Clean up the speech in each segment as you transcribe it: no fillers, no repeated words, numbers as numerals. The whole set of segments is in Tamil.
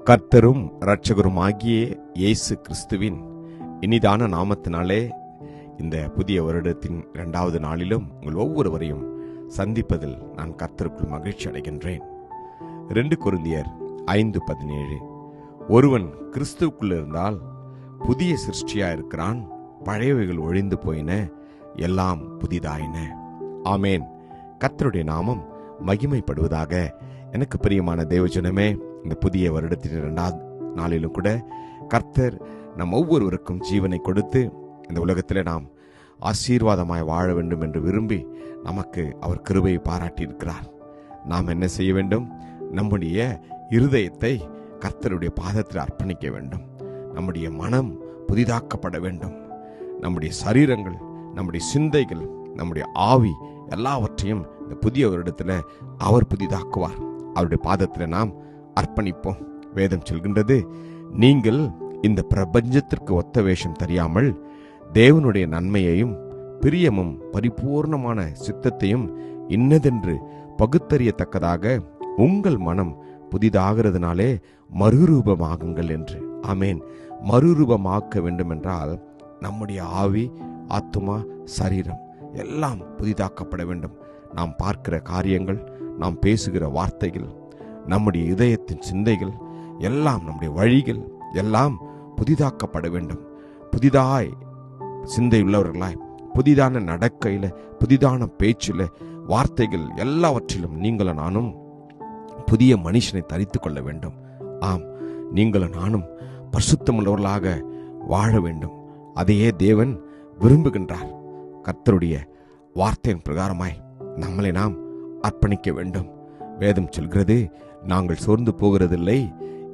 கர்த்தரும் இரட்சகருமாகிய இயேசு கிறிஸ்துவின் இனிதான நாமத்தினாலே இந்த புதிய வருடத்தின் 2வது நாளிலும் உங்கள் ஒவ்வொருவரையும் சந்திப்பதில் நான் கர்த்தருக்குள் மகிழ்ச்சி அடைகின்றேன். 2 கொரிந்தியர் 5:17 ஒருவன் கிறிஸ்துவுக்குள் இருந்தால் புதிய சிருஷ்டியா இருக்கிறான், பழையவைகள் ஒழிந்து போயின, எல்லாம் புதிதாயின. ஆமேன். கர்த்தருடைய நாமம் மகிமைப்படுவதாக. எனக்கு பிரியமான தேவஜனமே, இந்த புதிய வருடத்தின் 2வது நாளிலும் கூட கர்த்தர் நம் ஒவ்வொருவருக்கும் ஜீவனை கொடுத்து இந்த உலகத்தில் நாம் ஆசீர்வாதமாய் வாழ வேண்டும் என்று விரும்பி நமக்கு அவர் கிருபையை பாராட்டியிருக்கிறார். நாம் என்ன செய்ய வேண்டும்? நம்முடைய இருதயத்தை கர்த்தருடைய பாதத்தில் அர்ப்பணிக்க வேண்டும். நம்முடைய மனம் புதிதாக்கப்பட வேண்டும். நம்முடைய சரீரங்கள், நம்முடைய சிந்தைகள், நம்முடைய ஆவி எல்லாவற்றையும் இந்த புதிய வருடத்தில் அவர் புதிதாக்குவார். அவருடைய பாதத்தில் நாம் அர்ப்பணிப்போம். வேதம் சொல்கின்றது, நீங்கள் இந்த பிரபஞ்சத்திற்கு ஒத்த வேஷம் தெரியாமல் தேவனுடைய நன்மையையும் பிரியமும் பரிபூர்ணமான சித்தத்தையும் இன்னதென்று பகுத்தறியத்தக்கதாக உங்கள் மனம் புதிதாகிறதுனாலே மறுரூபமாகுங்கள் என்று. ஆமேன். மறுரூபமாக்க வேண்டும் என்றால் நம்முடைய ஆவி, ஆத்துமா, சரீரம் எல்லாம் புதிதாக்கப்பட வேண்டும். நாம் பார்க்கிற காரியங்கள், நாம் பேசுகிற வார்த்தைகள், நம்முடைய இதயத்தின் சிந்தைகள் எல்லாம், நம்முடைய வழிகள் எல்லாம் புதிதாக்கப்பட வேண்டும். புதிதாய் சிந்தை உள்ளவர்களாய், புதிதான நடக்கையில, புதிதான பேச்சில், வார்த்தைகள் எல்லாவற்றிலும் நீங்களும் நானும் புதிய மனுஷனை தரித்து கொள்ள வேண்டும். ஆம், நீங்களும் நானும் பரிசுத்தமுள்ளவர்களாக வாழ வேண்டும். அதையே தேவன் விரும்புகின்றார். கர்த்தருடைய வார்த்தையின் பிரகாரமாய் நம்மளை நாம் அர்ப்பணிக்க வேண்டும். வேதம் சொல்கிறது, நாங்கள் சோர்ந்து போகிறதில்லை,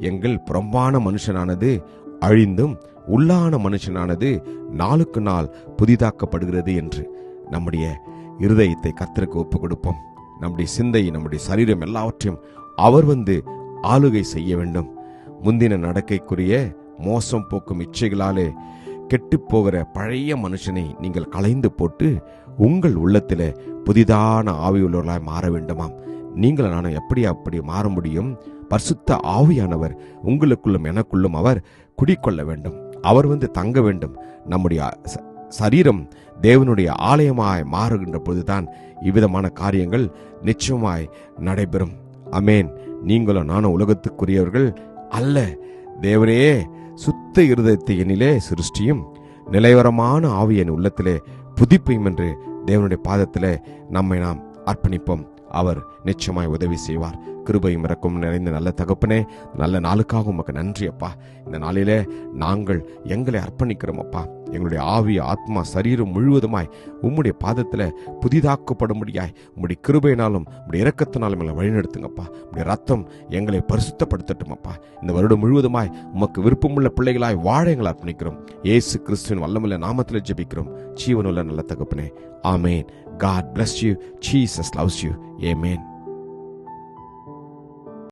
எங்கள் புறம்பான மனுஷனானது அழிந்தும் உள்ளான மனுஷனானது நாளுக்கு நாள் புதிதாக்கப்படுகிறது என்று. நம்முடைய இருதயத்தை கர்த்தருக்கு ஒப்பு கொடுப்போம். நம்முடைய சிந்தை, நம்முடைய சரீரம் எல்லாவற்றையும் அவர் ஆளுகை செய்ய வேண்டும். முந்தின நடக்கைக்குரிய மோசம் போக்கும் இச்சைகளாலே கெட்டுப்போகிற பழைய மனுஷனை நீங்கள் களைந்து போட்டு உங்கள் உள்ளத்தில புதிதான ஆவி உள்ளவர்களாய் மாற வேண்டுமாம். நீங்கள் நானும் அப்படி மாற முடியும்? பரிசுத்த ஆவியானவர் உங்களுக்குள்ளும் எனக்குள்ளும் அவர் குடிக்கொள்ள வேண்டும். அவர் தங்க வேண்டும். நம்முடைய சரீரம் தேவனுடைய ஆலயமாய் மாறுகின்ற பொழுதுதான் இவ்விதமான காரியங்கள் நிச்சயமாய் நடைபெறும். அமேன். நீங்களும் நானும் உலகத்துக்குரியவர்கள் அல்ல. தேவரே சுத்த இருதயத்தை என்னிலே சிருஷ்டியும், நிலைவரமான ஆவியின் உள்ளத்திலே புதுப்பியும் என்று தேவனுடைய பாதத்திலே நம்மை நாம் அர்ப்பணிப்போம். அவர் நிச்சயமாய் உதவி செய்வார். கிருபையும் இரக்கம் நிறைந்த நல்ல தகப்பனே, நல்ல நாளுக்காக உமக்கு நன்றி அப்பா. இந்த நாளிலே நாங்கள் எங்களை அர்ப்பணிக்கிறோம் அப்பா. எங்களுடைய ஆவி, ஆத்மா, சரீரம் முழுவதுமாய் உம்முடைய பாதத்தில் புதிதாக்கப்படும்படியாய் உம்முடைய கிருபையினாலும் உம்முடைய இரக்கத்தினாலும் எங்களை வழிநடத்துங்கப்பா. உம்முடைய ரத்தம் எங்களை பரிசுத்தப்படுத்தட்டும் அப்பா. இந்த வருடம் முழுவதுமாய் உமக்கு விருப்பமுள்ள பிள்ளைகளாய் வாழ எங்களை அர்ப்பணிக்கிறோம். இயேசு கிறிஸ்துவின் வல்லமுள்ள நாமத்தில் ஜெபிக்கிறோம் ஜீவனுள்ள நல்ல தகப்பனே. ஆமேன். God bless you. Jesus loves you. Amen.